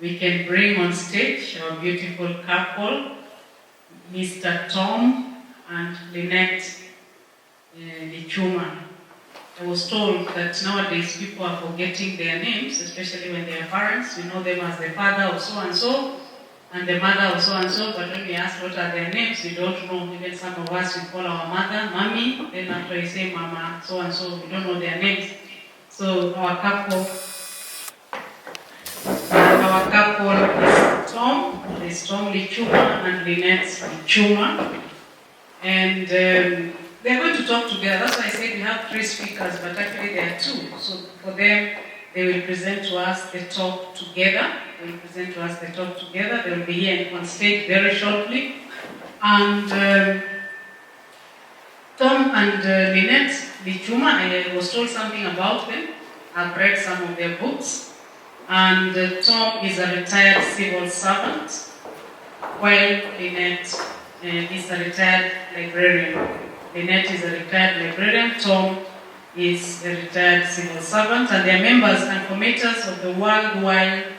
we can bring on stage our beautiful couple, Mr. Tom and Lynette Lichuma. I was told that nowadays people are forgetting their names, especially when they are parents. We know them as the father of so and so and the mother of so and so, but when we ask what are their names, we don't know. Even some of us, we call our mother Mommy, then after we say Mama so and so, we don't know their names. So our couple is Tom. There's Tom Lichuma and Lynette Lichuma. And they're going to talk together. That's why I said we have 3 speakers, but actually there are 2. So for them, they will present to us the talk together. They will present to us the talk together. They will be here on stage very shortly. And Tom and Lynette Lichuma, I was told something about them. I've read some of their books. And Tom is a retired civil servant, while Lynette is a retired librarian. Lynette is a retired librarian. Tom is a retired civil servant, and they are members and committers of the worldwide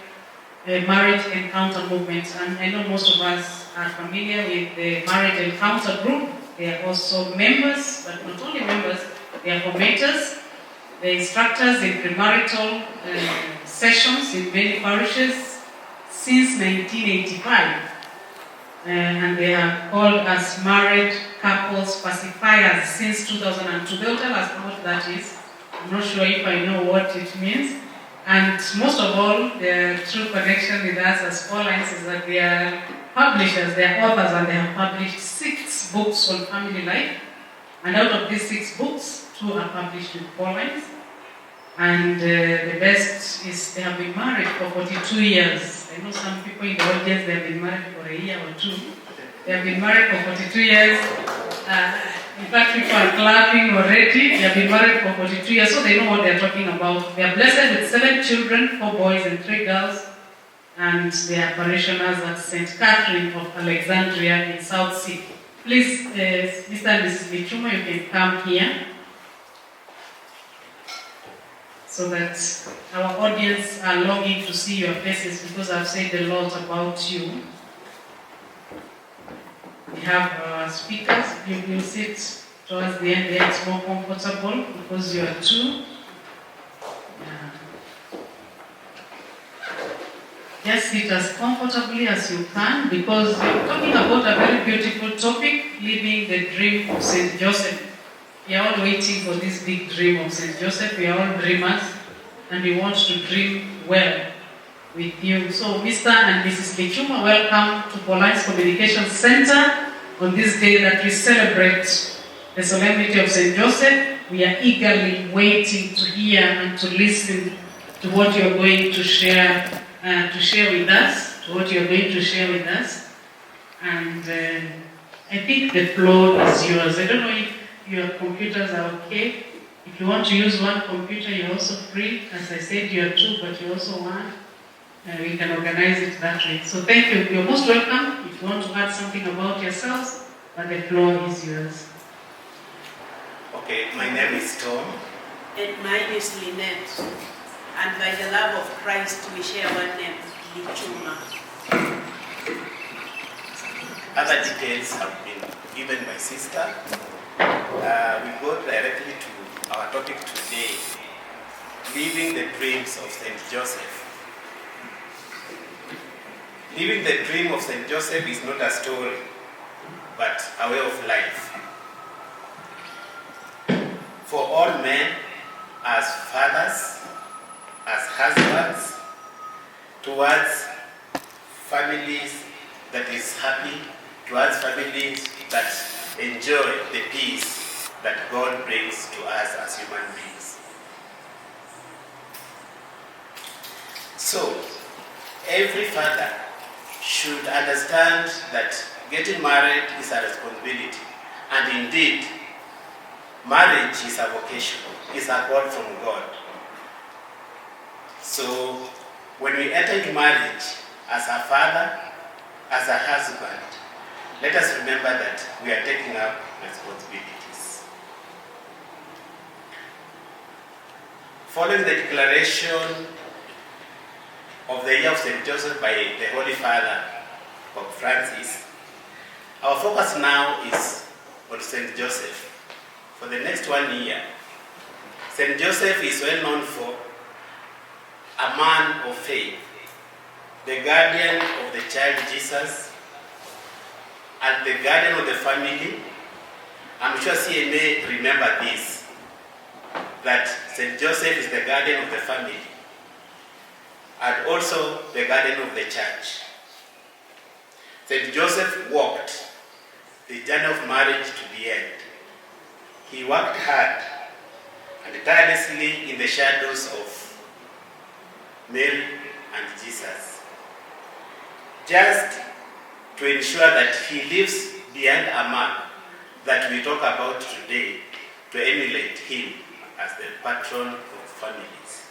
marriage encounter movement. And I know most of us are familiar with the marriage encounter group. They are also members, but not only members, they are committers. They are instructors in premarital sessions in many parishes since 1985. And they are called as married couples pacifiers since 2002. They'll tell us what that is. I'm not sure if I know what it means. And most of all, their true connection with us as Paulines is that they are publishers, they are authors, and they have published 6 books on family life. And out of these 6 books, 2 are published with Paulines. And the best is they have been married for 42 years. I know some people in the audience, they have been married for a year or 2. They have been married for 42 years. In fact, people are clapping already. They have been married for 42 years, so they know what they are talking about. They are blessed with 7 children, 4 boys and 3 girls. And they are parishioners at St. Catherine of Alexandria in South Sea. Please, Mr. and Mrs. Lichuma, you can come here, so that our audience are longing to see your faces, because I've said a lot about you. We have our speakers. You will sit towards the end there. It's more comfortable because you are 2. Just sit as comfortably as you can, because we're talking about a very beautiful topic, living the dream of St. Joseph. We are all waiting for this big dream of St. Joseph. We are all dreamers, and we want to dream well with you. So, Mr. and Mrs. Lichuma, welcome to Paulines Communication Center on this day that we celebrate the solemnity of St. Joseph. We are eagerly waiting to hear and to listen to what you're going to share with us, And I think the floor is yours. I don't know if your computers are okay. If you want to use one computer, you're also free. As I said, you're 2, but you also want. We can organize it that way. So thank you. You're most welcome. If you want to add something about yourselves, but the floor is yours. Okay, my name is Tom. And mine is Lynette. And by the love of Christ, we share one name, Lichuma. Other details have been given by sister. We go directly to our topic today, living the dreams of St. Joseph. Living the dream of St. Joseph is not a story, but a way of life. For all men, as fathers, as husbands, towards families that is happy, towards families that enjoy the peace that God brings to us as human beings. So, every father should understand that getting married is a responsibility, and indeed, marriage is a vocation, is a call from God. So, when we enter into marriage as a father, as a husband, let us remember that we are taking up responsibilities. Following the declaration of the year of St. Joseph by the Holy Father, Pope Francis, our focus now is on St. Joseph. For the next 1 year, St. Joseph is well known for a man of faith, the guardian of the child Jesus, and the guardian of the family. I'm sure CMA remember this, that St. Joseph is the guardian of the family and also the guardian of the church. St. Joseph walked the journey of marriage to the end. He worked hard and tirelessly in the shadows of Mary and Jesus, just to ensure that he leaves behind a mark that we talk about today, to emulate him as the patron of families.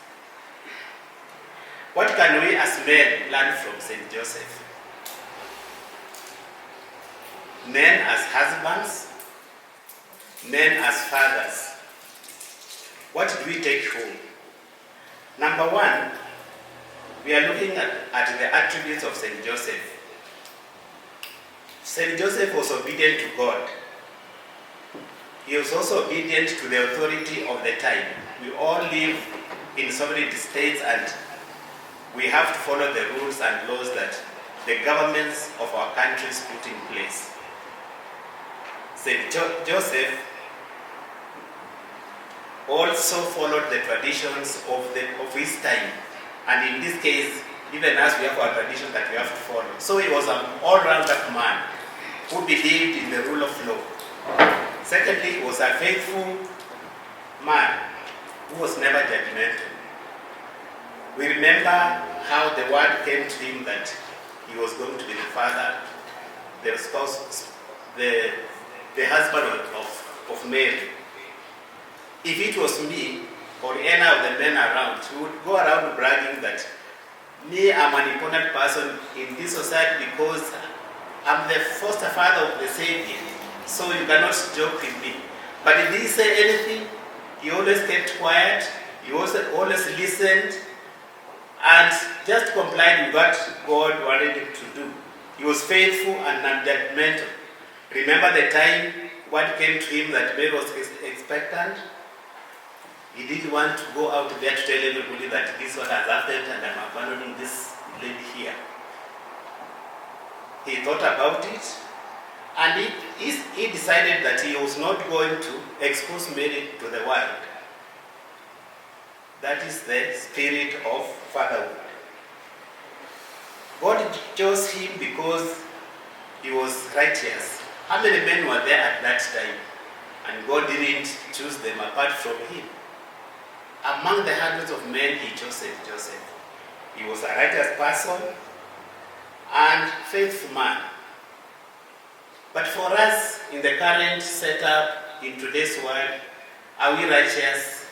What can we as men learn from St. Joseph? Men as husbands, men as fathers. What do we take home? Number one, we are looking at the attributes of St. Joseph. St. Joseph was obedient to God. He was also obedient to the authority of the time. We all live in sovereign states and we have to follow the rules and laws that the governments of our countries put in place. St. Joseph also followed the traditions of his time. And in this case, even as we have our tradition that we have to follow. So he was an all-rounder man who believed in the rule of law. Secondly, he was a faithful man who was never judgmental. We remember how the word came to him that he was going to be the father, the spouse, the husband of Mary. If it was me or any of the men around, he would go around bragging that me, I'm an important person in this society because I'm the foster father of the Savior, so you cannot joke with me. But if he said anything, he always kept quiet, he always listened, and just complied with what God wanted him to do. He was faithful and non-judgmental. Remember the time word came to him that Mary was expectant? He didn't want to go out there to tell everybody that this one has happened and I'm abandoning this lady here. He thought about it and he decided that he was not going to expose Mary to the world. That is the spirit of fatherhood. God chose him because he was righteous. How many men were there at that time? And God didn't choose them apart from him. Among the hundreds of men, he chose St. Joseph. He was a righteous person and faithful man. But for us, in the current setup, in today's world, are we righteous?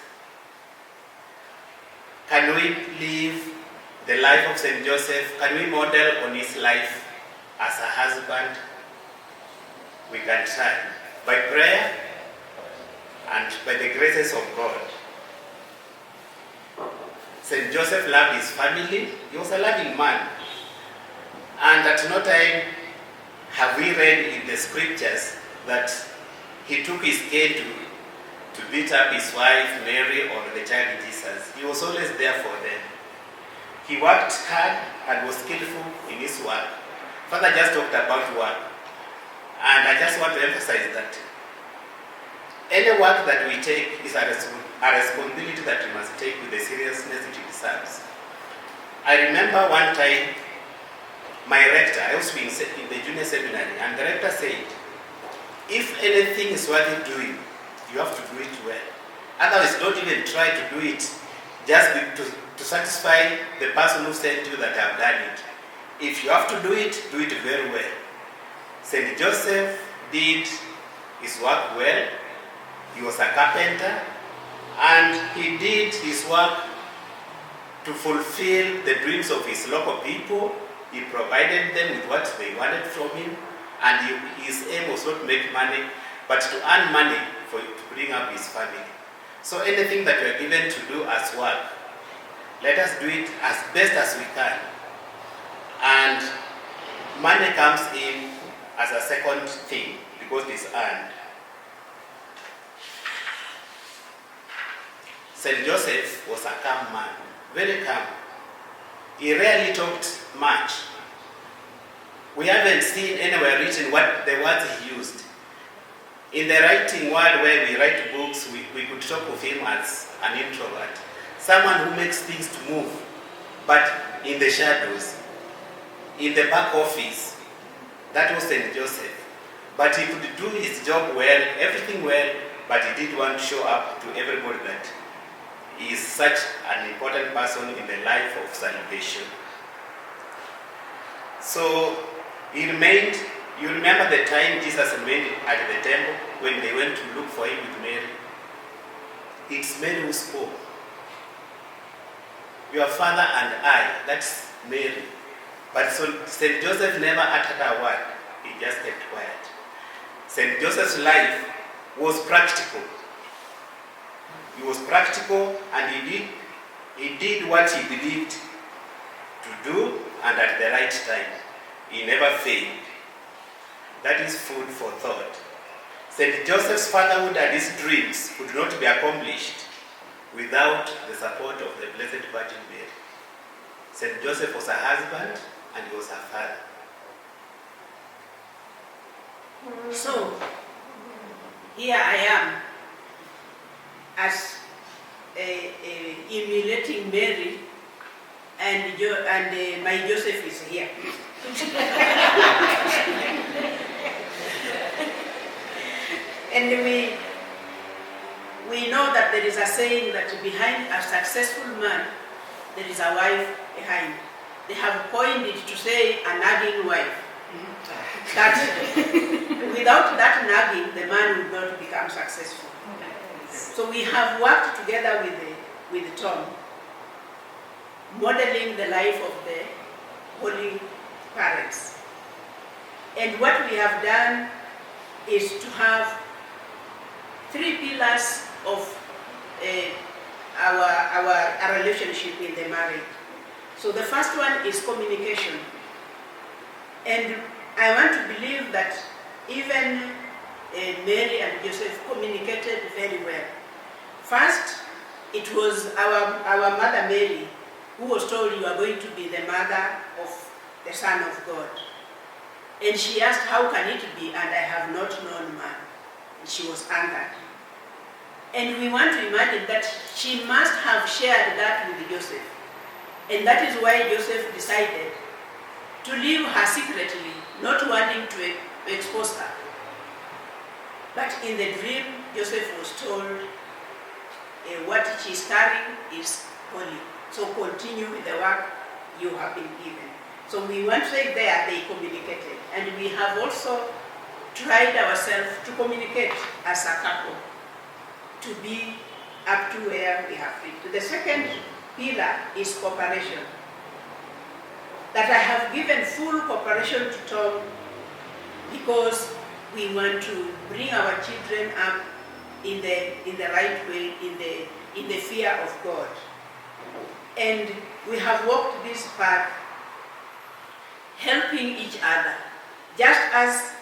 Can we live the life of St. Joseph? Can we model on his life as a husband? We can try by prayer and by the graces of God. St. Joseph loved his family. He was a loving man. And at no time have we read in the scriptures that he took his cane to beat up his wife, Mary, or the child Jesus. He was always there for them. He worked hard and was skillful in his work. Father just talked about work. And I just want to emphasize that any work that we take is a responsibility that we must take with the seriousness it deserves. I remember one time, my rector, I was in the junior seminary, and the rector said, if anything is worth doing, you have to do it well. Otherwise, don't even try to do it just to satisfy the person who sent you that I've done it. If you have to do it very well. St. Joseph did his work well. He was a carpenter, and he did his work to fulfill the dreams of his local people. He provided them with what they wanted from him, and his aim was not to make money, but to earn money to bring up his family. So anything that you are given to do as work, let us do it as best as we can. And money comes in as a second thing because it's earned. St. Joseph was a calm man, very calm. He rarely talked much. We haven't seen anywhere written what the words he used. In the writing world where we write books, we could talk of him as an introvert. Someone who makes things to move, but in the shadows, in the back office. That was St. Joseph. But he could do his job well, everything well, but he did want to show up to everybody that he is such an important person in the life of salvation. So he remained. You remember the time Jesus remained at the temple when they went to look for him with Mary? It's Mary who spoke. Your father and I, that's Mary. But so St. Joseph never uttered a word. He just kept quiet. St. Joseph's life was practical. He was practical, and he did what he believed to do, and at the right time. He never failed. That is food for thought. St. Joseph's fatherhood and his dreams could not be accomplished without the support of the Blessed Virgin Mary. St. Joseph was a husband and he was a father. So, here I am as emulating Mary, and my Joseph is here. And we know that there is a saying that behind a successful man, there is a wife behind. They have coined it to say a nagging wife. That without that nagging, the man would not become successful. So we have worked together with Tom, modeling the life of the Holy Parents. And what we have done is to have 3 pillars of our relationship in the marriage. So the first one is communication. And I want to believe that even Mary and Joseph communicated very well. First, it was our mother Mary who was told, you are going to be the mother of the Son of God. And she asked, how can it be? And I have not known man. And she was angered. And we want to imagine that she must have shared that with Joseph. And that is why Joseph decided to leave her secretly, not wanting to expose her. But in the dream, Joseph was told, what she is carrying is holy. So continue with the work you have been given. So we want to say there they communicated. And we have also tried ourselves to communicate as a couple, to be up to where we have reached. The second pillar is cooperation. That I have given full cooperation to Tom because we want to bring our children up in the right way, in the fear of God. And we have walked this path helping each other. Just as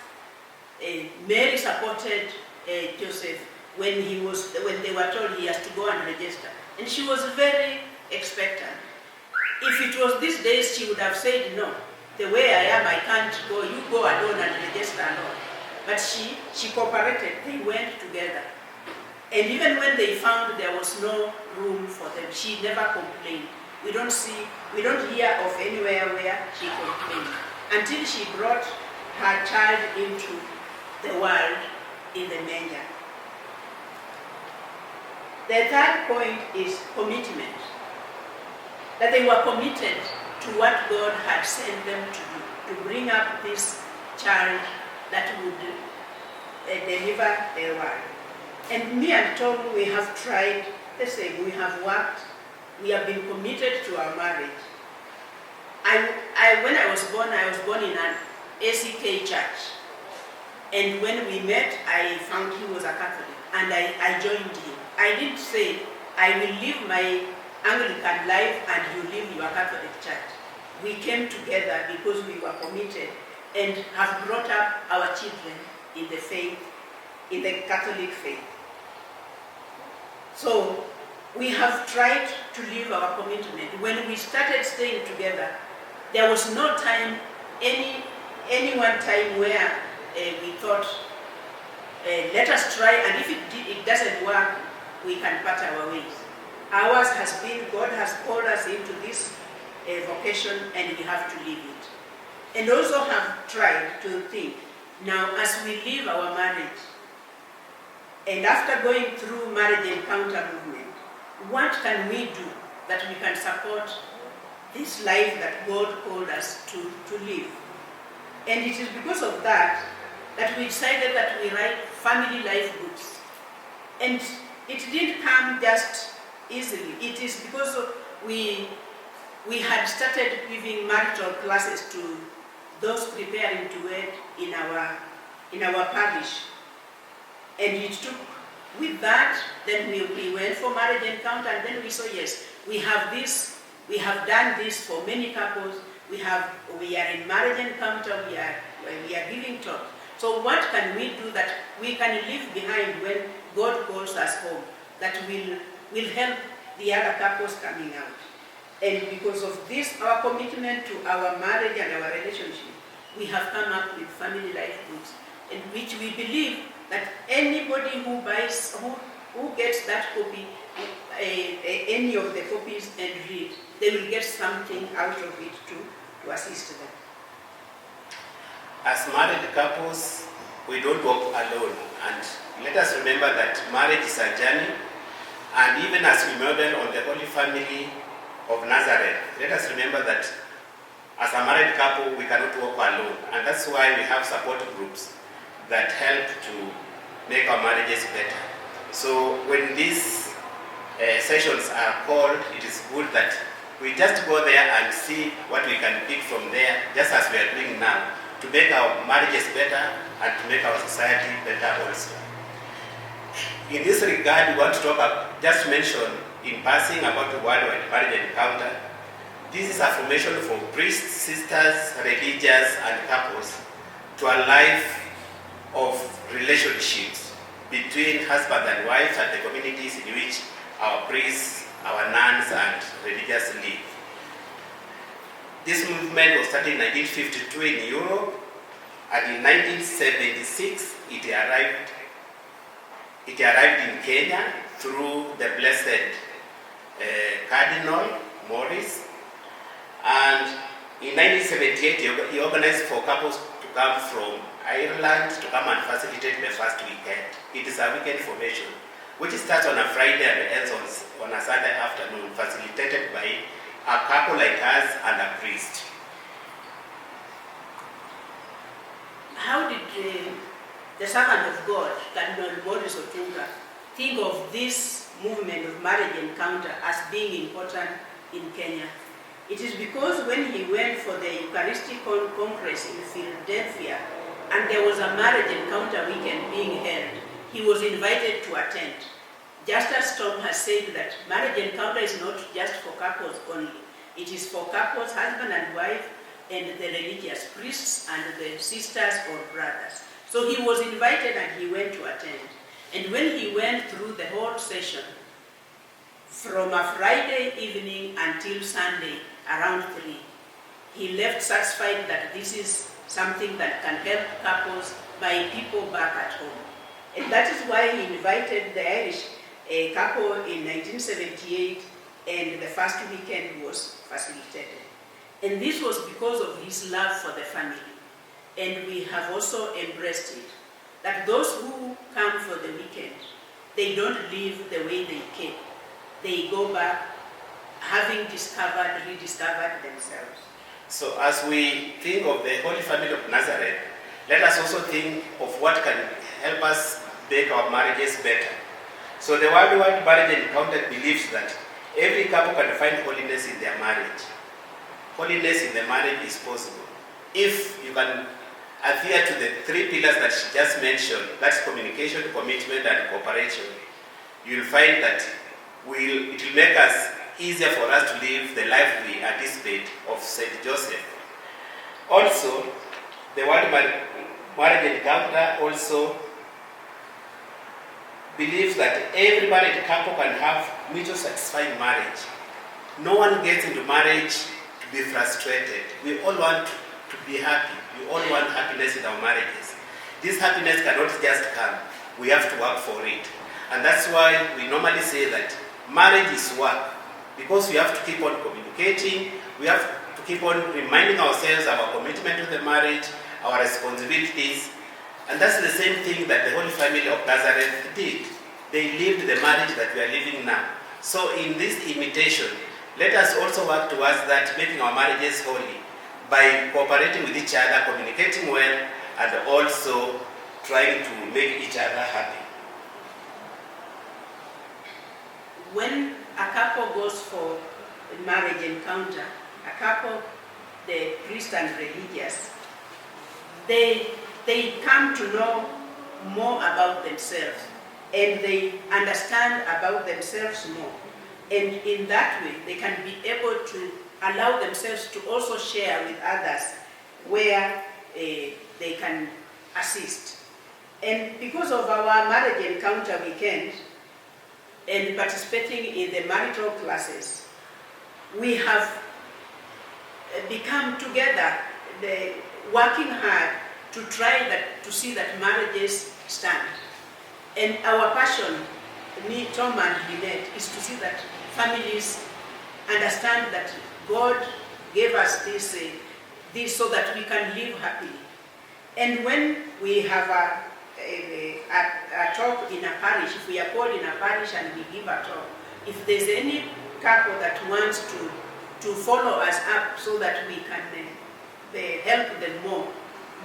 Mary supported Joseph when they were told he has to go and register. And she was very expectant. If it was these days, she would have said, no, the way I am, I can't go, you go alone and register alone. But she cooperated, they went together. And even when they found there was no room for them, she never complained. We don't hear of anywhere where she complained. Until she brought her child into the world in the manger. The third point is commitment. That they were committed to what God had sent them to do, to bring up this child that would deliver the world. And me and Tom, we have tried the same. We have worked. We have been committed to our marriage. When I was born in an ACK church. And when we met, I found he was a Catholic. And I joined him. I didn't say, I will leave my Anglican life and you live your Catholic church. We came together because we were committed and have brought up our children in the faith, in the Catholic faith. So we have tried to live our commitment. When we started staying together, there was no time, any one time where we thought, let us try, and if it doesn't work, we can part our ways. Ours has been, God has called us into this vocation, and we have to live it. And also have tried to think, now as we live our marriage, and after going through marriage encounter movement, what can we do that we can support this life that God called us to live? And it is because of that that we decided that we write family life books. And it didn't come just easily. It is because we had started giving marital classes to those preparing to wed in our parish. And it took, with that, then we went for marriage encounter, and then we saw, yes, we have this, we have done this for many couples, we are in marriage encounter, we are giving talk. So what can we do that we can leave behind when God calls us home, that will help the other couples coming out? And because of this, our commitment to our marriage and our relationship, we have come up with family life books, in which we believe that anybody who buys, who gets that copy, any of the copies and read, they will get something out of it to assist them. As married couples, we don't walk alone, and let us remember that marriage is a journey, and even as we model on the Holy Family of Nazareth, let us remember that as a married couple, we cannot walk alone, and that's why we have support groups that help to make our marriages better. So when these sessions are called, it is good that we just go there and see what we can pick from there, just as we are doing now, to make our marriages better and to make our society better also. In this regard, we want to talk, just mention in passing about the worldwide marriage encounter. This is a formation for priests, sisters, religious, and couples to a life of relationships between husband and wife and the communities in which our priests, our nuns, and religious live. This movement was started in 1952 in Europe, and in 1976 it arrived in Kenya through the Blessed Cardinal Morris, and in 1978 he organized for couples to come from Ireland to come and facilitate the first weekend. It is a weekend formation which starts on a Friday and ends on a Sunday afternoon, facilitated by a couple like us and a priest. How did the servant of God, Cardinal Morris Otunga, think of this movement of marriage encounter as being important in Kenya? It is because when he went for the Eucharistic Congress in Philadelphia, and there was a marriage encounter weekend being held, he was invited to attend. Just as Tom has said that marriage encounter is not just for couples only. It is for couples, husband and wife, and the religious priests and the sisters or brothers. So he was invited and he went to attend. And when he went through the whole session, from a Friday evening until Sunday around 3, he left satisfied that this is something that can help couples by people back at home. And that is why he invited the Irish couple in 1978, and the first weekend was facilitated. And this was because of his love for the family. And we have also embraced it, that those who come for the weekend, they don't live the way they came. They go back having rediscovered themselves. So as we think of the Holy Family of Nazareth, let us also think of what can help us make our marriages better. So the worldwide marriage encounter believes that every couple can find holiness in their marriage. Holiness in the marriage is possible if you can adhere to the 3 pillars that she just mentioned. That's communication, commitment, and cooperation. You'll find that it will make us easier for us to live the life we anticipate of St. Joseph. Also, the word marriage encounter also believes that every married couple can have mutual satisfying marriage. No one gets into marriage to be frustrated. We all want to be happy. We all want happiness in our marriages. This happiness cannot just come. We have to work for it. And that's why we normally say that marriage is work. Because we have to keep on communicating, we have to keep on reminding ourselves of our commitment to the marriage, our responsibilities. And that's the same thing that the Holy Family of Nazareth did. They lived the marriage that we are living now. So in this imitation, let us also work towards that, making our marriages holy by cooperating with each other, communicating well, and also trying to make each other happy. When a couple goes for a marriage encounter, a couple, the priest and religious, they come to know more about themselves and they understand about themselves more. And in that way, they can be able to allow themselves to also share with others where they can assist. And because of our marriage encounter weekend and participating in the marital classes, we have become together, working hard to try to see that marriages stand. And our passion, me, Tom and Lynette, is to see that families understand that God gave us this so that we can live happily. And when we have a talk in a parish, if we are called in a parish and we give a talk, if there's any couple that wants to follow us up so that we can help them more,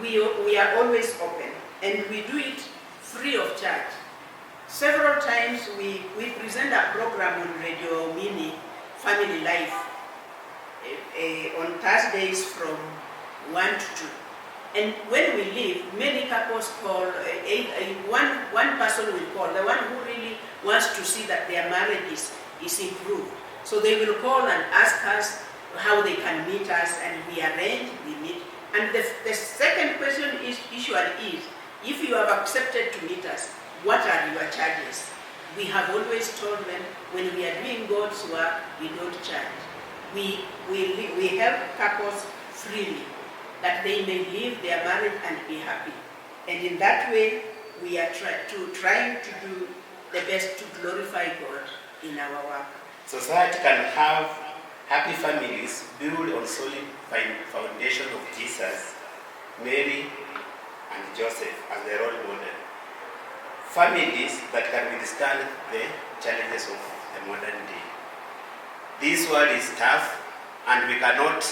we are always open, and we do it free of charge. Several times we present a program on Radio Mini, Family Life, on Thursdays from 1 to 2. And when we leave, many couples call, one person will call, the one who really wants to see that their marriage is improved. So they will call and ask us how they can meet us, and we arrange, we meet. And the second question usually is, if you have accepted to meet us, what are your charges? We have always told them, when we are doing God's work, we don't charge. We help couples freely, that they may live their marriage and be happy. And in that way, we are trying to do the best to glorify God in our work. Society can have happy families built on solid foundation of Jesus, Mary, and Joseph as their role model. Families that can withstand the challenges of the modern day. This world is tough, and we cannot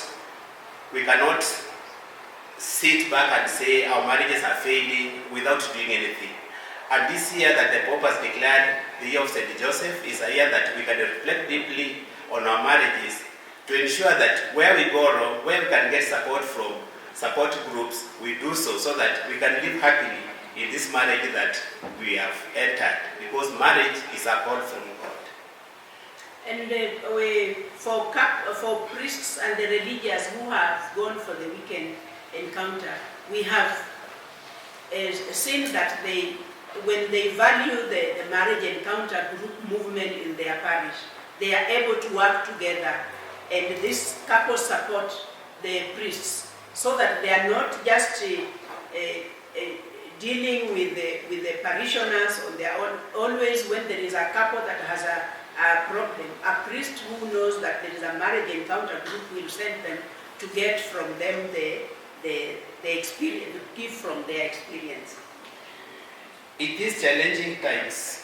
sit back and say our marriages are failing without doing anything. And this year that the Pope has declared the year of St. Joseph is a year that we can reflect deeply on our marriages to ensure that where we go wrong, where we can get support from support groups, we do so that we can live happily in this marriage that we have entered, because marriage is a call from God. And for priests and the religious who have gone for the weekend encounter, we have seen that when they value the marriage encounter group movement in their parish, they are able to work together, and this couple support the priests, so that they are not just dealing with the parishioners on their own. Always when there is a couple that has a problem, a priest who knows that there is a marriage encounter group will send them to get from them the experience, to give from their experience. In these challenging times,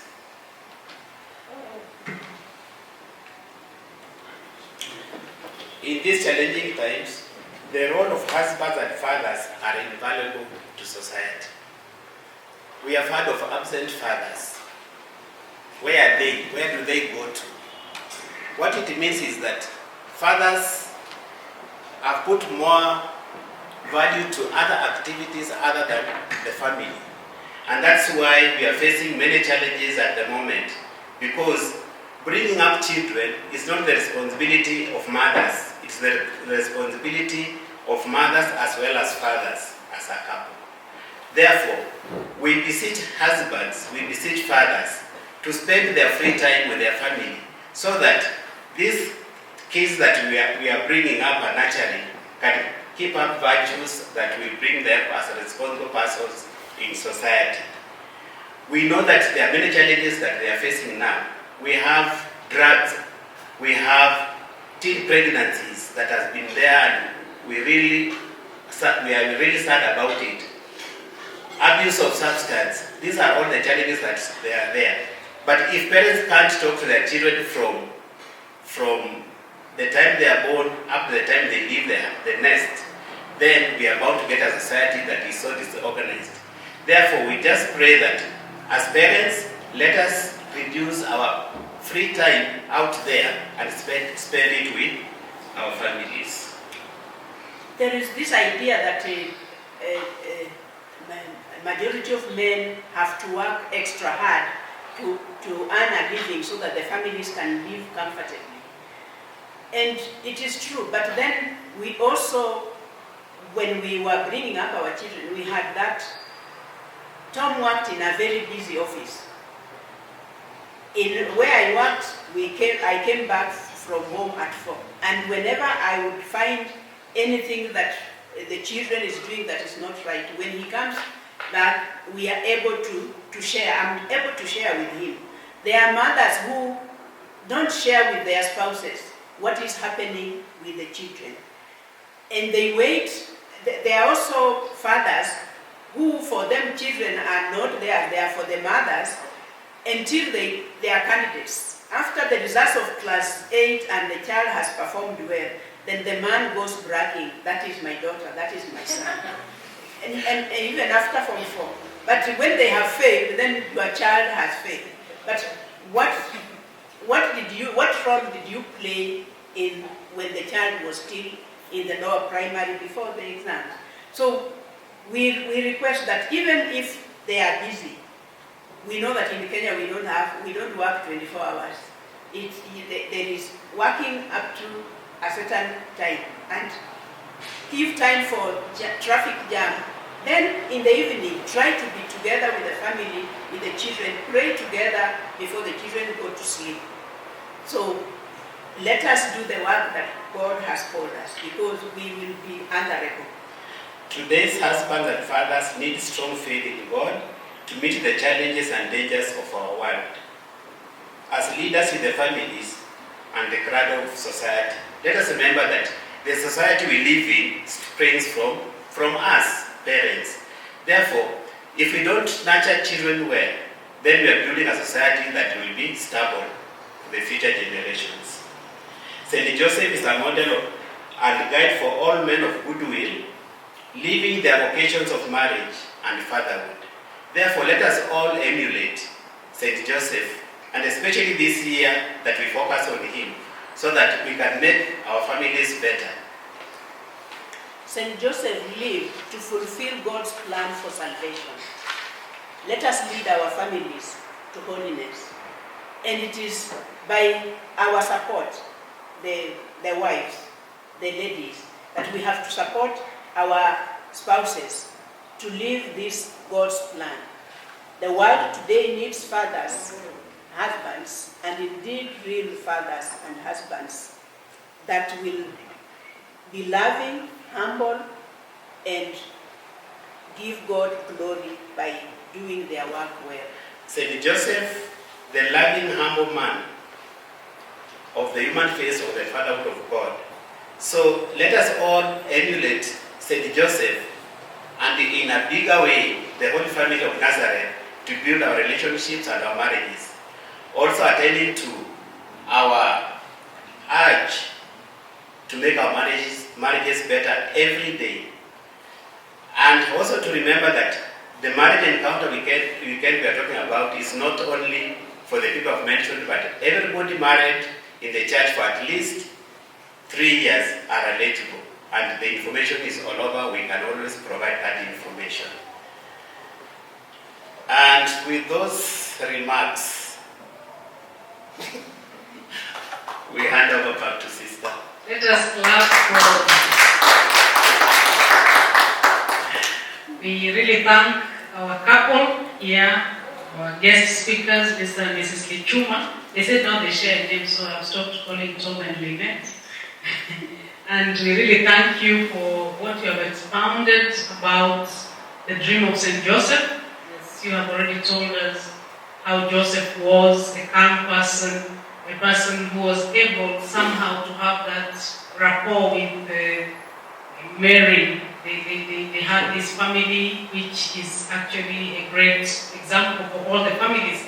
the role of husbands and fathers are invaluable to society. We have heard of absent fathers. Where are they? Where do they go to? What it means is that fathers have put more value to other activities other than the family. And that's why we are facing many challenges at the moment, because bringing up children is not the responsibility of mothers. It's the responsibility of mothers as well as fathers as a couple. Therefore, we beseech husbands, we beseech fathers to spend their free time with their family so that these kids that we are bringing up and nurturing can keep up virtues that will bring them as responsible persons in society. We know that there are many challenges that they are facing now. We have drugs, we have teen pregnancies that has been there, and we are really sad about it. Abuse of substance, these are all the challenges that they are there. But if parents can't talk to their children from the time they are born up to the time they leave the nest, then we are bound to get a society that is so disorganized. Therefore, we just pray that as parents, let us reduce our free time out there and spend it with our families. There is this idea that majority of men have to work extra hard to earn a living so that the families can live comfortably. And it is true, but then we also, when we were bringing up our children, we had that Tom worked in a very busy office. In where I worked, I came back from home at 4. And whenever I would find anything that the children is doing that is not right, when he comes back, we are able to share. I'm able to share with him. There are mothers who don't share with their spouses what is happening with the children. And they wait. There are also fathers who, for them, children are not there. They are for the mothers until they are candidates. After the results of class 8 and the child has performed well, then the man goes bragging, that is my daughter, that is my son. and even after Form 4. But when they have failed, then your child has failed. But what role did you play in when the child was still in the lower primary before the exams? So we request that even if they are busy, we know that in Kenya we don't work 24 hours. There is working up to a certain time and give time for traffic jam. Then in the evening, try to be together with the family, with the children, pray together before the children go to sleep. So let us do the work that God has called us, because we will be answerable. Today's husbands and fathers need strong faith in God to meet the challenges and dangers of our world. As leaders in the families and the cradle of society, let us remember that the society we live in springs from us, parents. Therefore, if we don't nurture children well, then we are building a society that will be stable for the future generations. St. Joseph is a model and guide for all men of goodwill, living their vocations of marriage and fatherhood. Therefore, let us all emulate St. Joseph, and especially this year that we focus on him, so that we can make our families better. St. Joseph lived to fulfill God's plan for salvation. Let us lead our families to holiness. And it is by our support, the wives, the ladies, that we have to support our spouses to live this God's plan. The world today needs fathers, husbands, and indeed real fathers and husbands that will be loving, humble, and give God glory by doing their work well. St. Joseph, the loving, humble man of the human face of the fatherhood of God. So let us all emulate St. Joseph, and in a bigger way, the Holy Family of Nazareth, to build our relationships and our marriages. Also attending to our urge to make our marriages better every day. And also to remember that the marriage encounter weekend we are talking about is not only for the people I've mentioned, but everybody married in the church for at least 3 years are eligible. And the information is all over. We can always provide that information. And with those remarks, We hand over back to Sister. Let us clap for. We really thank our couple here, our guest speakers, Mr. and Mrs. Lichuma. They said now they share names, so I've stopped calling Tom and Lynette. And we really thank you for what you have expounded about the dream of St. Joseph. Yes, you have already told us how Joseph was a calm person, a person who was able somehow to have that rapport with Mary. They had this family, which is actually a great example for all the families.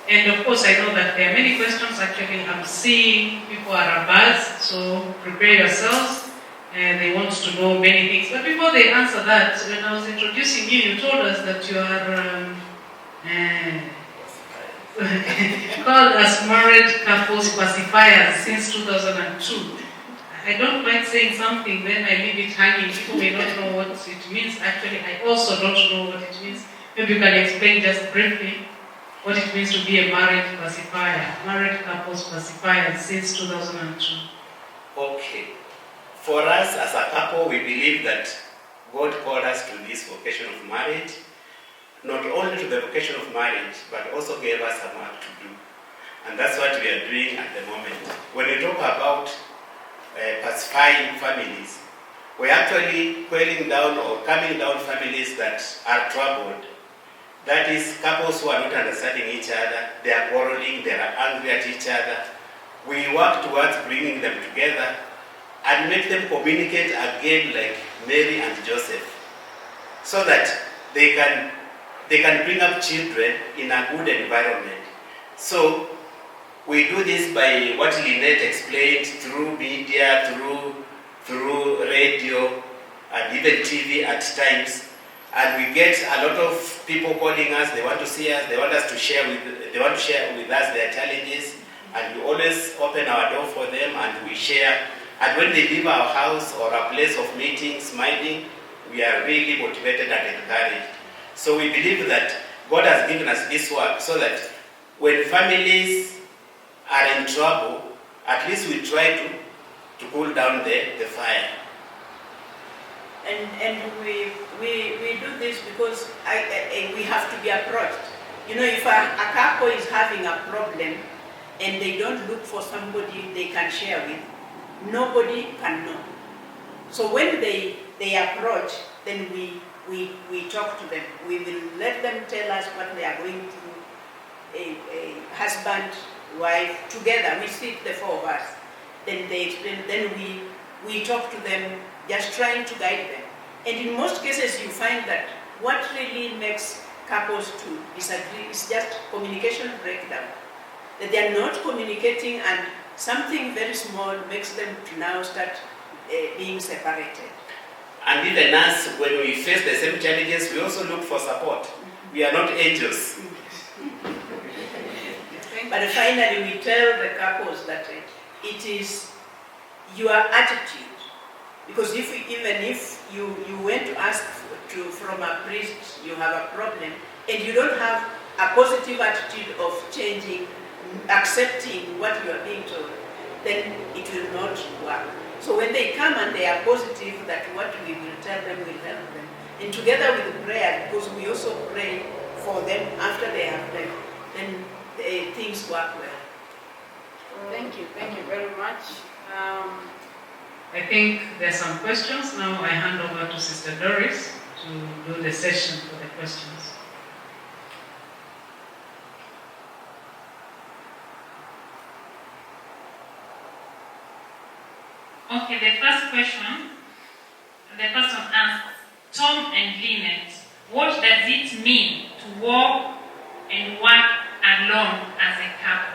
And of course, I know that there are many questions. Actually, I'm seeing people are abuzz, so prepare yourselves. And they want to know many things. But before they answer that, when I was introducing you, you told us that you are called as married couples pacifiers since 2002. I don't mind saying something, then I leave it hanging. People may not know what it means. Actually, I also don't know what it means. Maybe you can explain just briefly what it means to be a married pacifier, married couples pacifiers since 2002. Okay. For us as a couple, we believe that God called us to this vocation of marriage, not only to the vocation of marriage, but also gave us some work to do. And that's what we are doing at the moment. When we talk about pacifying families, we're actually quelling down or calming down families that are troubled. That is, couples who are not understanding each other, they are quarreling, they are angry at each other. We work towards bringing them together and make them communicate again like Mary and Joseph, so that they can bring up children in a good environment. So we do this by what Lynette explained, through media, through radio, and even TV at times. And we get a lot of people calling us. They want to see us. They want us to share with us their challenges, and we always open our door for them and we share. And when they leave our house or a place of meeting, smiling, we are really motivated and encouraged. So we believe that God has given us this work so that when families are in trouble, at least we try to cool down the fire. And we do this because we have to be approached. You know, if a couple is having a problem and they don't look for somebody they can share with, nobody can know. So when they approach, then we talk to them. We will let them tell us what they are going through. A husband, wife, together, we sit the four of us. Then they explain, then we talk to them, just trying to guide them. And in most cases you find that what really makes couples to disagree is just communication breakdown. That they are not communicating and something very small makes them to now start being separated. And even us, when we face the same challenges, we also look for support. We are not angels. But finally we tell the couples that it is your attitude. Because even if you went to ask from a priest, you have a problem, and you don't have a positive attitude of changing, accepting what you are being told, then it will not work. So when they come and they are positive that what we will tell them will help them, and together with prayer, because we also pray for them after they have them, then things work well. Thank you very much. I think there are some questions. Now I hand over to Sister Doris to do the session for the questions. Okay, the first question, the person asks, Tom and Lynette, what does it mean to walk and work alone as a couple?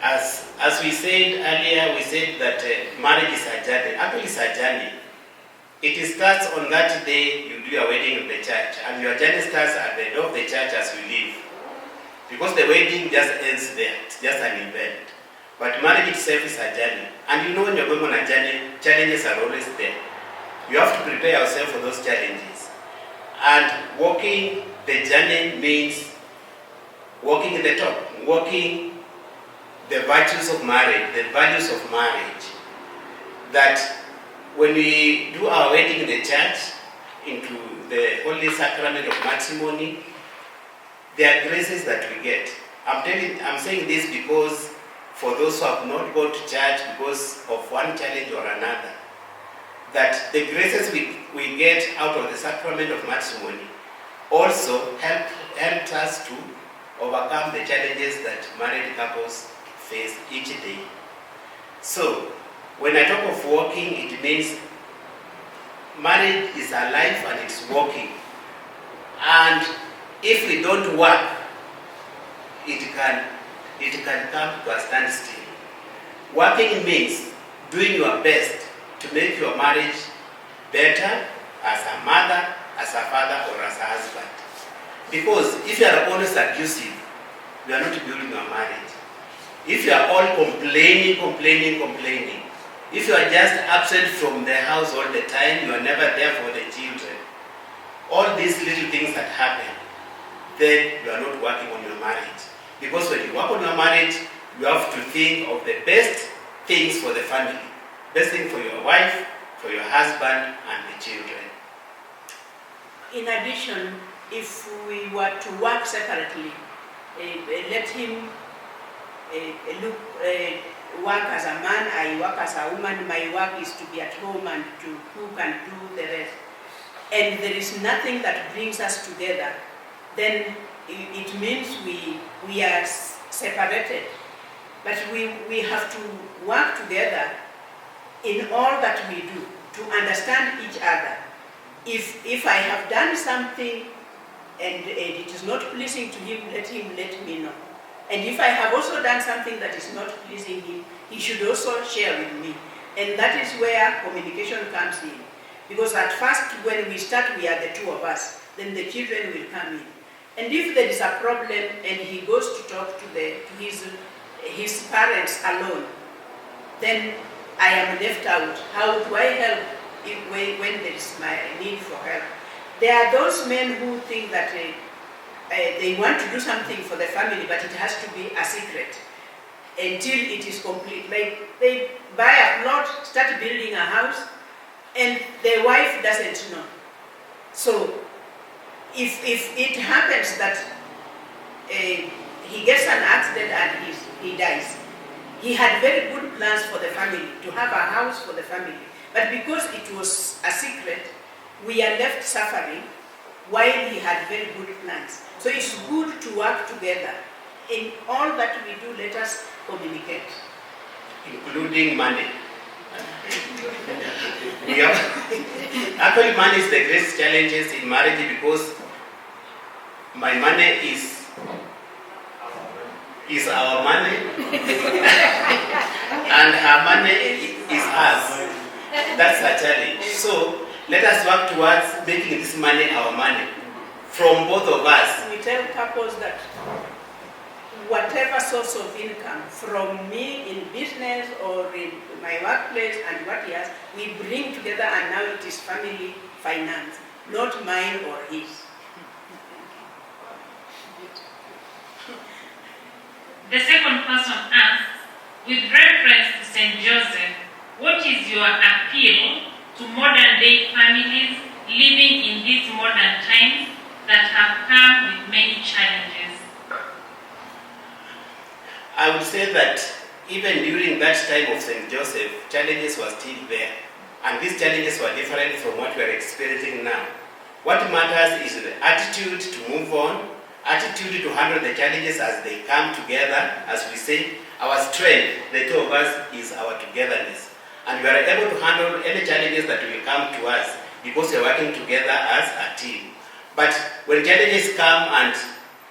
As we said earlier, we said that marriage is a journey. Actually, it's a journey. It starts on that day you do your wedding in the church, and your journey starts at the door of the church as you leave. Because the wedding just ends there. It's just an event. But marriage itself is a journey. And you know, when you're going on a journey, challenges are always there. You have to prepare yourself for those challenges. And walking the journey means walking in the top, walking the virtues of marriage, the values of marriage, that when we do our wedding in the church, into the holy sacrament of matrimony, there are graces that we get. I'm saying this because for those who have not gone to church because of one challenge or another, that the graces we get out of the sacrament of matrimony also helped us to overcome the challenges that married couples face each day. So, when I talk of walking, it means marriage is alive and it's working. And if we don't work, it can come to a standstill. Working means doing your best to make your marriage better as a mother, as a father, or as a husband. Because if you are always abusive, you are not building a marriage. If you are all complaining, if you are just absent from the house all the time, you are never there for the children, all these little things that happen, then you are not working on your marriage. Because when you work on your marriage, you have to think of the best things for the family. Best thing for your wife, for your husband, and the children. In addition, if we were to work separately, let him work as a man, I work as a woman, my work is to be at home and to cook and do the rest. And there is nothing that brings us together, then it means we are separated. But we have to work together in all that we do, to understand each other. If I have done something and it is not pleasing to him let me know. And if I have also done something that is not pleasing him, he should also share with me. And that is where communication comes in. Because at first, when we start, we are the two of us. Then the children will come in. And if there is a problem and he goes to talk to his parents alone, then I am left out. How do I help when there is my need for help? There are those men who think that they want to do something for the family, but it has to be a secret until it is complete. Like they buy a plot, start building a house, and the wife doesn't know. So if it happens that he gets an accident and he dies, he had very good plans for the family, to have a house for the family. But because it was a secret, we are left suffering while he had very good plans. So it's good to work together. In all that we do, let us communicate. Including money. Actually, money is the greatest challenges in marriage because my money is our money and her money is ours. That's a challenge. So let us work towards making this money our money from both of us. We tell couples that whatever source of income from me in business or in my workplace and what he has, we bring together, and now it is family finance, not mine or his. The second person asks, with reference to St. Joseph, what is your appeal to modern day families living in these modern times that have come with many challenges? I would say that even during that time of St. Joseph, challenges were still there. And these challenges were different from what we are experiencing now. What matters is the attitude to move on, attitude to handle the challenges as they come together. As we say, our strength, the two of us, is our togetherness. And we are able to handle any challenges that will come to us because we are working together as a team. But when challenges come and,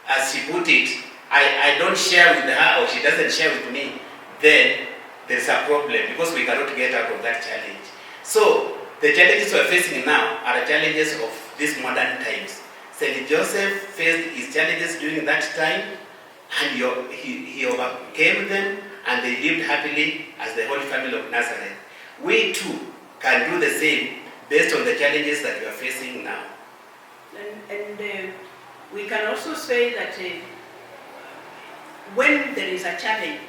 as she put it, I don't share with her or she doesn't share with me, then there's a problem because we cannot get out of that challenge. So the challenges we are facing now are the challenges of these modern times. St. Joseph faced his challenges during that time and he overcame them and they lived happily as the Holy Family of Nazareth. We too can do the same based on the challenges that we are facing now. And we can also say that when there is a challenge,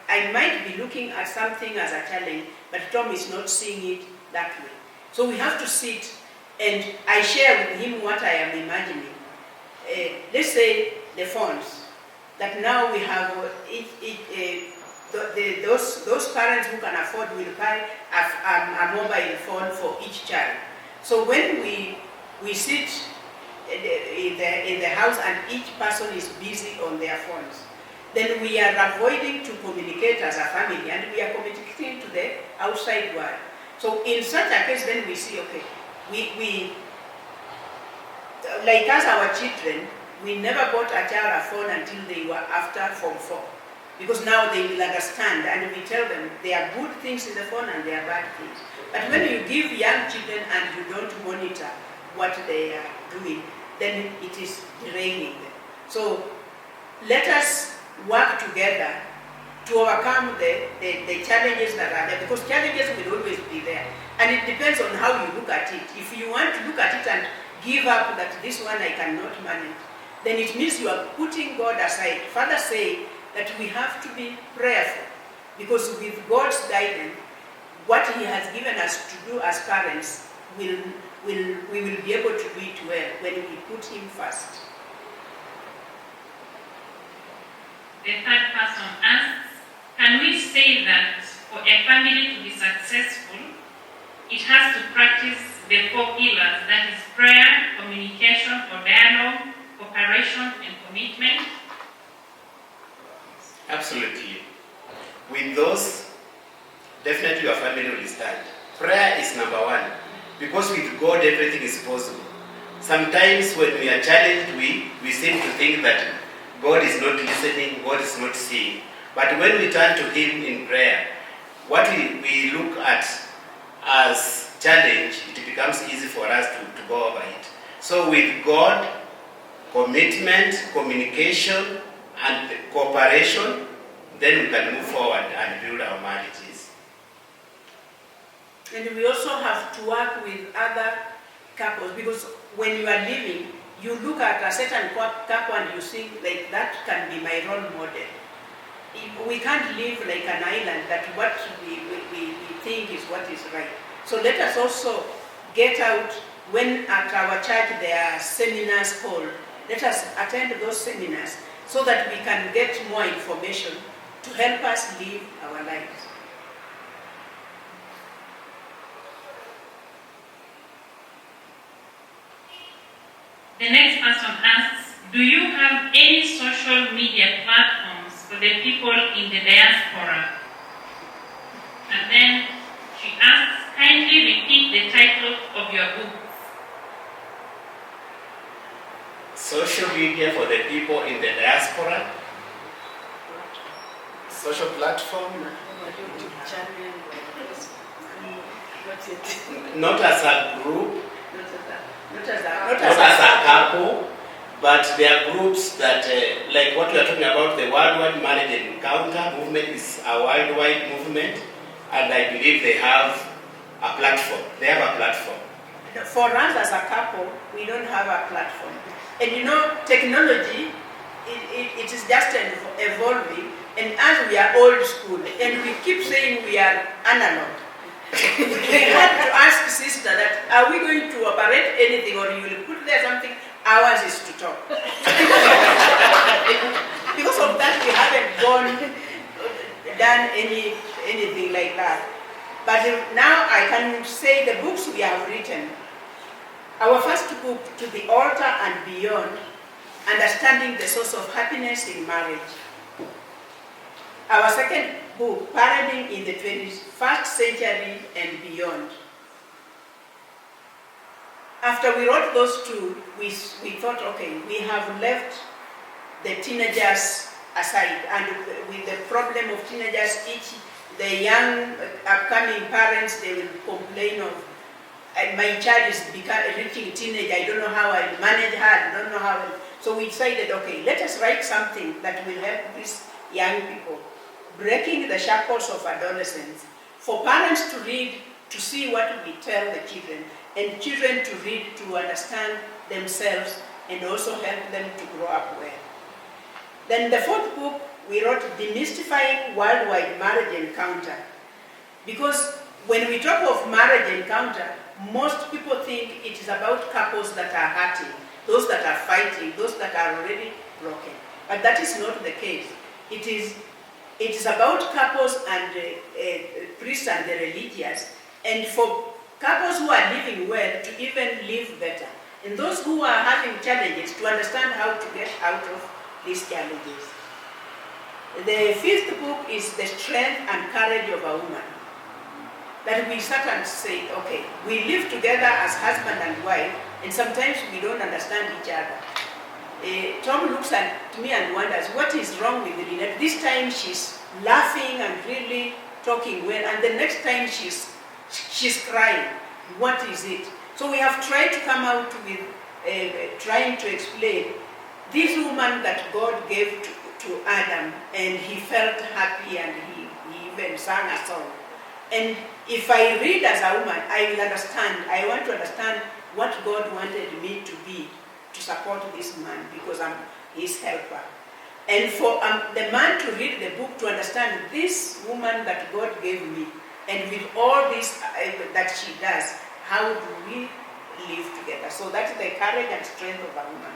I might be looking at something as a challenge, but Tom is not seeing it that way. So we have to sit, and I share with him what I am imagining. Let's say the phones, that now we have those parents who can afford will buy a mobile phone for each child. So when we sit in the house and each person is busy on their phones, then we are avoiding to communicate as a family, and we are communicating to the outside world. So in such a case, then we see, okay, we like as our children, we never bought a child a phone until they were after Form 4. Because now they will understand, and we tell them there are good things in the phone and there are bad things. But when you give young children and you don't monitor what they are doing, then it is draining them. So let us work together to overcome the challenges that are there, because challenges will always be there. And it depends on how you look at it. If you want to look at it and give up that this one I cannot manage, then it means you are putting God aside. Father say that we have to be prayerful, because with God's guidance, what He has given us to do as parents, we will be able to do it well when we put Him first. The third person asks, can we say that for a family to be successful, it has to practice the 4 pillars, that is prayer, communication or dialogue, cooperation and commitment? Absolutely. With those, definitely your family will stand. Prayer is number 1, because with God everything is possible. Sometimes when we are challenged, we seem to think that God is not listening, God is not seeing. But when we turn to Him in prayer, what we look at as challenge, it becomes easy for us to go over it. So with God, commitment, communication, and cooperation, then we can move forward and build our marriages. And we also have to work with other couples, because when you are living, you look at a certain couple and you think, like, that can be my role model. We can't live like an island, that what we think is what is right. So let us also get out. When at our church there are seminars called, let us attend those seminars so that we can get more information to help us live our lives. The next person asks, do you have any social media platforms for the people in the diaspora? And then she asks, kindly repeat the title of your book. Social media for the people in the diaspora. Social platform. Not as a group. Not as a couple, but there are groups that, like what we are talking about, the Worldwide Marriage Encounter movement is a worldwide movement, and I believe they have a platform. They have a platform. For us as a couple, we don't have a platform. And technology, it is just evolving, and as we are old school, and we keep saying we are analog, we had to ask sister that, are we going to operate anything, or you will put there something, ours is to talk. Because of that, we haven't done anything like that. But now I can say the books we have written. Our first book, To the Altar and Beyond, Understanding the Source of Happiness in Marriage. Our second book, Parenting in the 21st Century and Beyond. After we wrote those two, we thought, okay, we have left the teenagers aside, and with the problem of teenagers, the young upcoming parents, they will complain of, my child is reaching teenage, I don't know how I manage her, I don't know how. So we decided, okay, let us write something that will help these young people, breaking the shackles of adolescence, for parents to read, to see what we tell the children, and children to read, to understand themselves, and also help them to grow up well. Then the fourth book, we wrote Demystifying Worldwide Marriage Encounter. Because when we talk of marriage encounter, most people think it is about couples that are hurting, those that are fighting, those that are already broken. But that is not the case. It is about couples and priests and the religious, and for couples who are living well to even live better. And those who are having challenges to understand how to get out of these challenges. The fifth book is The Strength and Courage of a Woman. That we sat and say, okay, we live together as husband and wife, and sometimes we don't understand each other. Tom looks at me and wonders, what is wrong with Lynette? This time she's laughing and really talking well, and the next time she's crying. What is it? So we have tried to come out with trying to explain this woman that God gave to Adam, and he felt happy, and he even sang a song. And if I read as a woman, I will understand. I want to understand what God wanted me to be to support this man, because I'm his helper. And for the man to read the book to understand this woman that God gave me, and with all this that she does, how do we live together? So that's the courage and strength of a woman.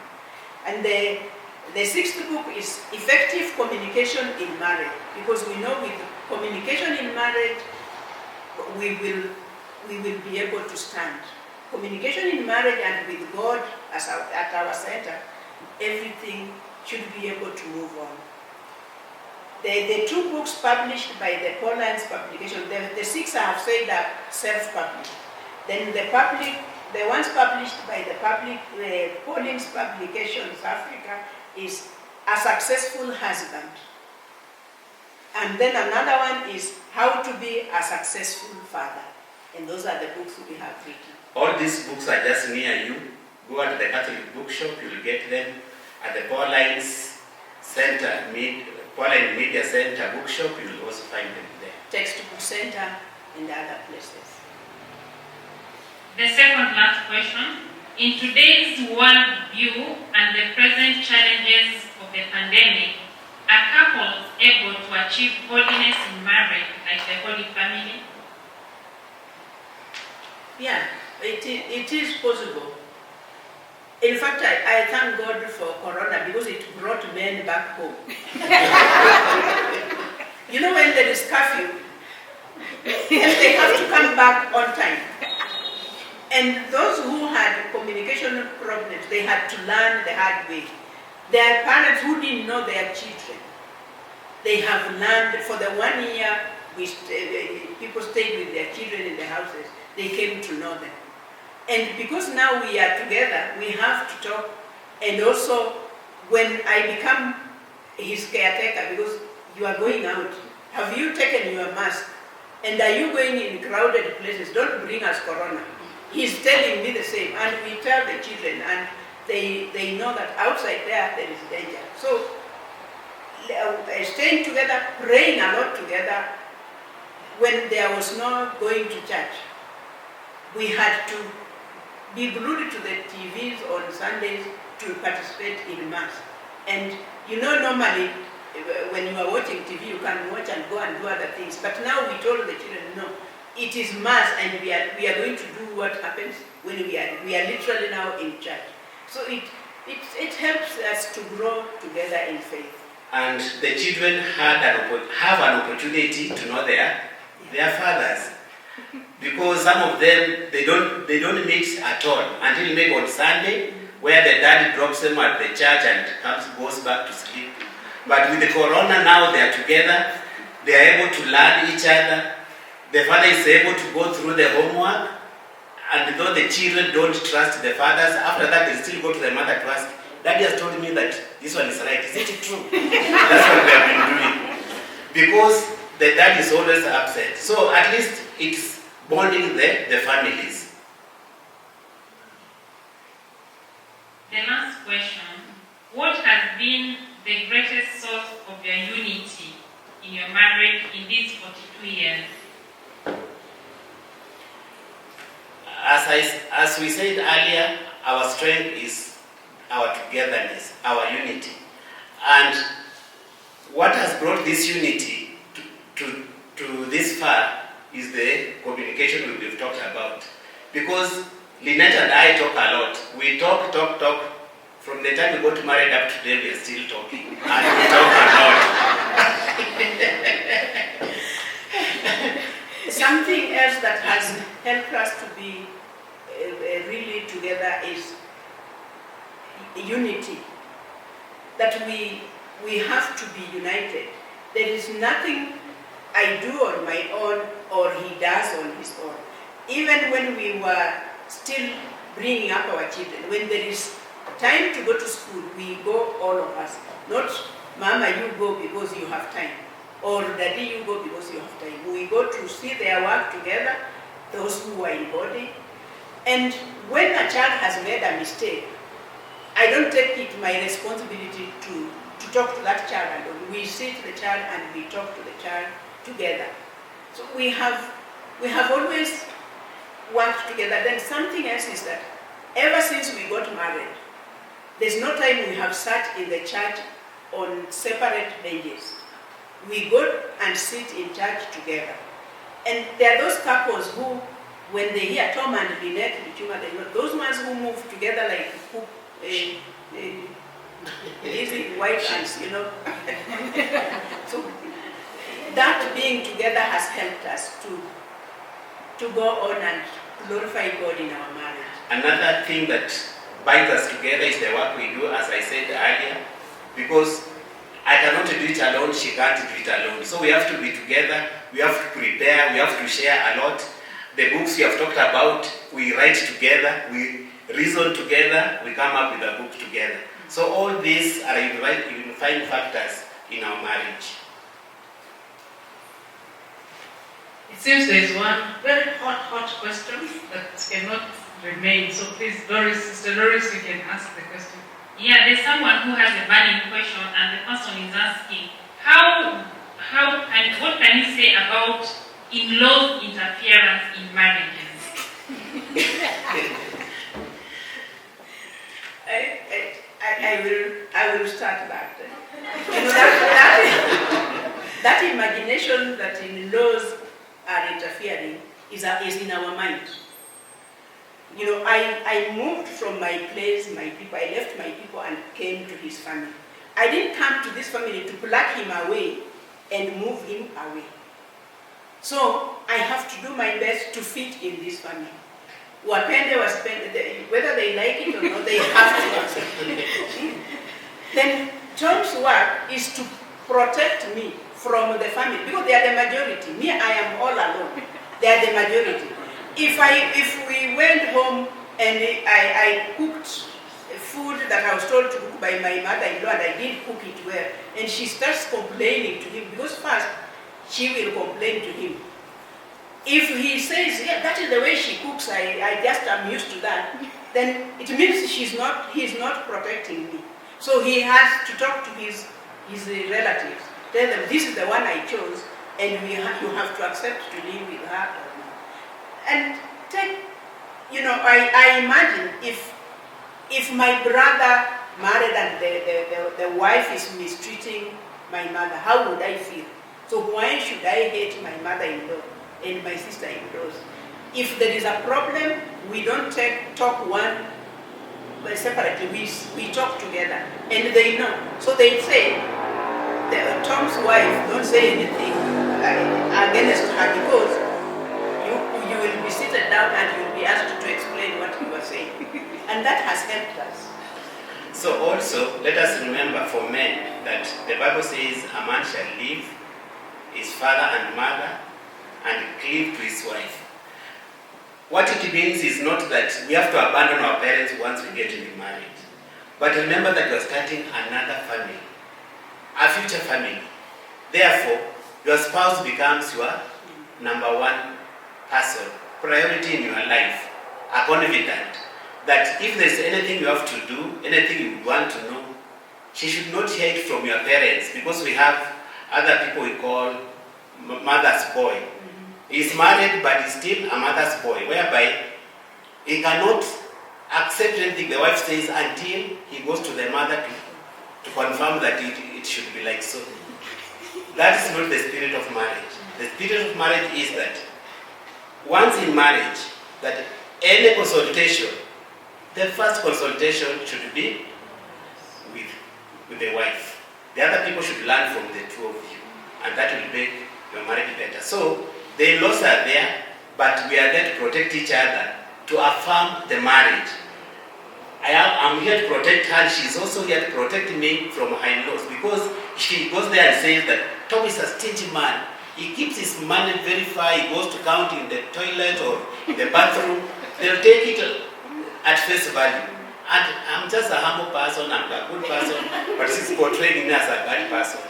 And the sixth book is Effective Communication in Marriage, because we know with communication in marriage, we will be able to stand. Communication in marriage and with God at our center, everything should be able to move on. The two books published by the Pauline's publication, the six I have said are self-published. Then the ones published by the Pauline's Publications Africa is A Successful Husband. And then another one is How to Be a Successful Father. And those are the books we have written. All these books are just near you. Go at the Catholic bookshop, you'll get them. At the Pauline's Center, Pauline Media Center bookshop, you'll also find them there. Textbook Center and other places. The second last question. In today's world view and the present challenges of the pandemic, are couples able to achieve holiness in marriage like the Holy Family? Yeah, it is possible. In fact, I thank God for Corona because it brought men back home. You know, when there is curfew, they have to come back on time. And those who had communication problems, they had to learn the hard way. Their parents who didn't know their children, they have learned. For the 1 year people stayed with their children in the houses, they came to know them. And because now we are together, we have to talk. And also, when I become his caretaker, because you are going out, have you taken your mask? And are you going in crowded places? Don't bring us Corona. He's telling me the same. And we tell the children, and they know that outside there is danger. So, staying together, praying a lot together, when there was no going to church, we had to be glued to the TVs on Sundays to participate in Mass. And you know, normally, when you are watching TV, you can watch and go and do other things. But now we told the children, no, it is Mass, and we are going to do what happens when we are literally now in church. So it helps us to grow together in faith. And the children have an opportunity to know their fathers. Because some of them, they don't meet at all until maybe on Sunday, where the dad drops them at the church and goes back to sleep. But with the Corona now, they are together, they are able to learn each other. The father is able to go through the homework, and though the children don't trust the fathers, after that they still go to the mother to ask, Daddy has told me that this one is right, is it true? That's what we have been doing. Because the dad is always upset. So at least it's bonding the families. The last question. What has been the greatest source of your unity in your marriage in these 42 years? As we said earlier, our strength is our togetherness, our unity. And what has brought this unity to this far is the communication we've talked about. Because Lynette and I talk a lot. We talk. From the time we got married up to today, we are still talking. And we talk a lot. Something else that has helped us to be really together is unity. That we have to be united. There is nothing I do on my own or he does on his own. Even when we were still bringing up our children, when there is time to go to school, we go all of us. Not, Mama, you go because you have time. Or Daddy, you go because you have time. We go to see their work together, those who are in body. And when a child has made a mistake, I don't take it my responsibility to talk to that child alone. We sit the child and we talk to the child together. So we have always worked together. Then something else is that ever since we got married, there's no time we have sat in the church on separate benches. We go and sit in church together. And there are those couples who, when they hear Tom and Lynette, Lichuma, those ones who move together like easy white ants, you know. So that being together has helped us to go on and glorify God in our marriage. Another thing that binds us together is the work we do, as I said earlier, because I cannot do it alone, she can't do it alone. So we have to be together, we have to prepare, we have to share a lot. The books we have talked about, we write together, we reason together, we come up with a book together. So all these are unifying factors in our marriage. It seems there is one very hot question that cannot remain. So please, Sister Doris, you can ask the question. Yeah, there's someone who has a burning question, and the person is asking, what can you say about in-laws interference in marriages? I will start that. You know, that imagination that in-laws are interfering is in our mind. You know, I moved from my place, my people, I left my people and came to his family. I didn't come to this family to pluck him away and move him away. So I have to do my best to fit in this family. Whether they like it or not, they have to accept it. Then Tom's work is to protect me from the family, because they are the majority. Me, I am all alone. They are the majority. If we went home and I cooked food that I was told to cook by my mother-in-law, and I did cook it well, and she starts complaining to him, because first she will complain to him. If he says, yeah, that is the way she cooks, I just am used to that, then it means he's not protecting me. So he has to talk to his relatives, tell them, this is the one I chose, and you have to accept to live with her or not. And I imagine if my brother married and the wife is mistreating my mother, how would I feel? So why should I hate my mother-in-law and my sister-in-laws? If there is a problem, we don't talk one separately, we talk together, and they know. So they say, Tom's wife, don't say anything against her, because you will be seated down and you will be asked to explain what you are saying. And that has helped us. So also, let us remember for men that the Bible says a man shall leave his father and mother and cleave to his wife. What it means is not that we have to abandon our parents once we get into marriage. But remember that you are starting another family, a future family. Therefore, your spouse becomes your number one person, priority in your life, a confidant that if there's anything you have to do, anything you want to know, she should not hear it from your parents, because we have other people we call mother's boy. He's married, but he's still a mother's boy, whereby he cannot accept anything the wife says until he goes to the mother to confirm that it should be like so. That is not the spirit of marriage. The spirit of marriage is that once in marriage, that any consultation, the first consultation should be with the wife. The other people should learn from the two of you, and that will make your marriage better. So the in-laws are there, but we are there to protect each other, to affirm the marriage. I'm here to protect her. She's also here to protect me from her in-laws, because she goes there and says that Tom is a stingy man. He keeps his money very far. He goes to count in the toilet or in the bathroom. They'll take it at face value. And I'm just a humble person, I'm a good person, but she's portraying me as a bad person.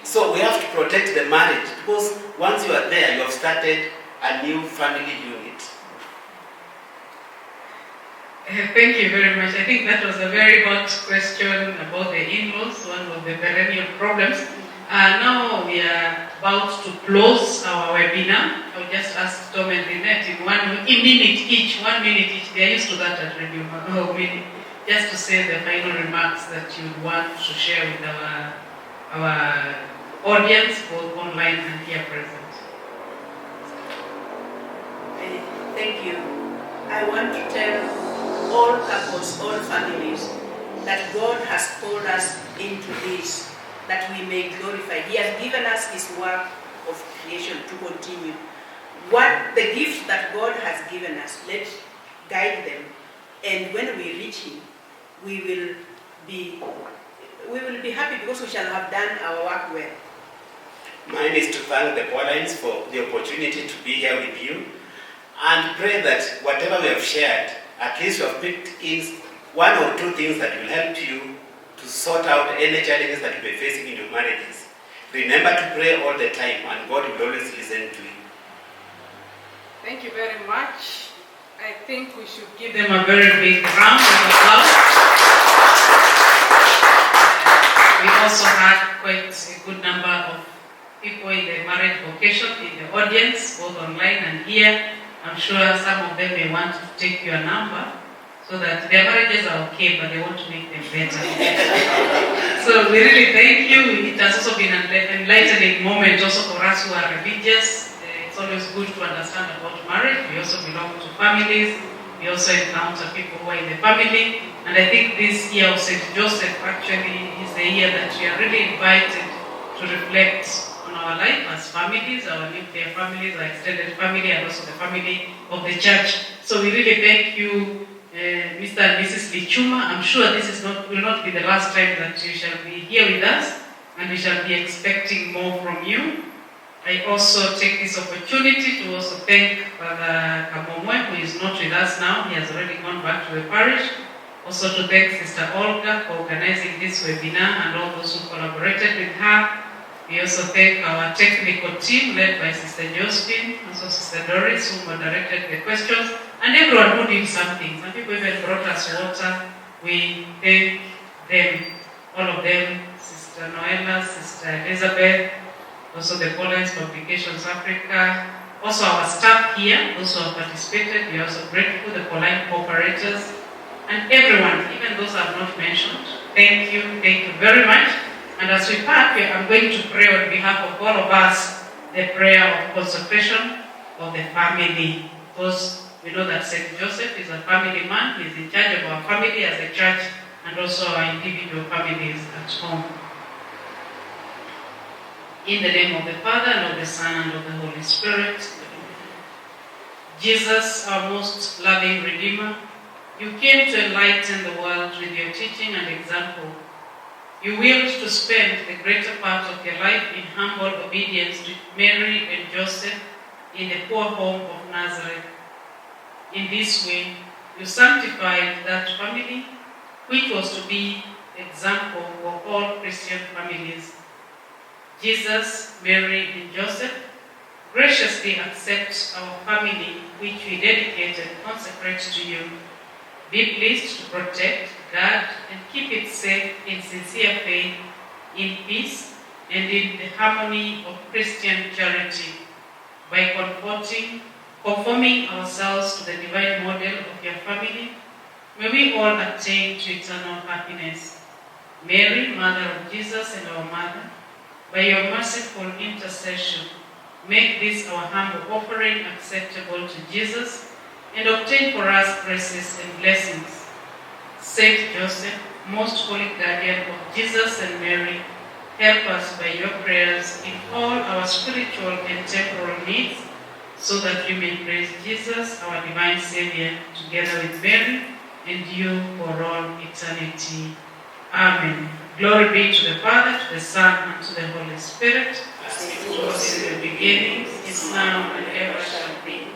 So we have to protect the marriage, because once you are there, you have started a new family unit. Thank you very much. I think that was a very hot question about the in-laws, one of the perennial problems. Now we are about to close our webinar. I'll just ask Tom and Lynette in 1 minute each. They are used to that at Radio Minute. Just to say the final remarks that you want to share with our audience, both online and here present. Thank you. I want to tell all couples, all families, that God has called us into this, that we may glorify. He has given us His work of creation to continue. What the gift that God has given us, let's guide them. And when we reach Him, we will be happy, because we shall have done our work well. Mine is to thank the Paulines for the opportunity to be here with you, and pray that whatever we have shared, at least you have picked in 1 or 2 things that will help you to sort out any challenges that you may be facing in your marriages. Remember to pray all the time, and God will always listen to you. Thank you very much. I think we should give Give them a very big round of applause. We also had quite a good number of people in the marriage vocation in the audience, both online and here. I'm sure some of them may want to take your number, so that their marriages are okay, but they want to make them better. So we really thank you. It has also been an enlightening moment also for us who are religious. It's always good to understand about marriage. We also belong to families. We also encounter people who are in the family. And I think this year of St. Joseph actually is the year that we are really invited to reflect on our life as families, our nuclear families, our extended family, and also the family of the church. So we really thank you, Mr. and Mrs. Lichuma. I'm sure this will not be the last time that you shall be here with us, and we shall be expecting more from you. I also take this opportunity to also thank Father Kamomwe, who is not with us now. He has already gone back to the parish. Also to thank Sister Olga for organizing this webinar and all those who collaborated with her. We also thank our technical team led by Sister Josephine, also Sister Doris, who moderated the questions, and everyone who did something. Some people even brought us water. We thank them, all of them, Sister Noella, Sister Elizabeth, also the Paulines Publications Africa, also our staff here, those who have participated. We are also grateful, the Pauline cooperators, and everyone, even those I have not mentioned. Thank you very much. And as we part, I'm going to pray on behalf of all of us the prayer of consecration of the family. Because we know that St. Joseph is a family man. He's in charge of our family as a church, and also our individual families at home. In the name of the Father, and of the Son, and of the Holy Spirit. Jesus, our most loving Redeemer, you came to enlighten the world with your teaching and example. You willed to spend the greater part of your life in humble obedience to Mary and Joseph in the poor home of Nazareth. In this way, you sanctified that family, which was to be example for all Christian families. Jesus, Mary, and Joseph, graciously accept our family, which we dedicate and consecrate to you. Be pleased to protect, guard, and keep it safe in sincere faith, in peace, and in the harmony of Christian charity, by conforming ourselves to the divine model of your family. May we all attain to eternal happiness. Mary, Mother of Jesus and our Mother, By your merciful intercession, make this our humble offering acceptable to Jesus, and obtain for us graces and blessings. Saint Joseph, most holy guardian of Jesus and Mary, help us by your prayers in all our spiritual and temporal needs, so that we may praise Jesus, our divine Savior, together with Mary and you for all eternity. Amen. Glory be to the Father, to the Son, and to the Holy Spirit, as it was in the beginning, is now, and ever shall be,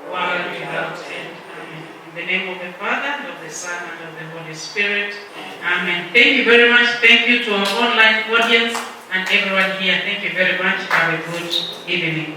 world without end. Amen. In the name of the Father, and of the Son, and of the Holy Spirit. Amen. Thank you very much. Thank you to our online audience and everyone here. Thank you very much. Have a good evening.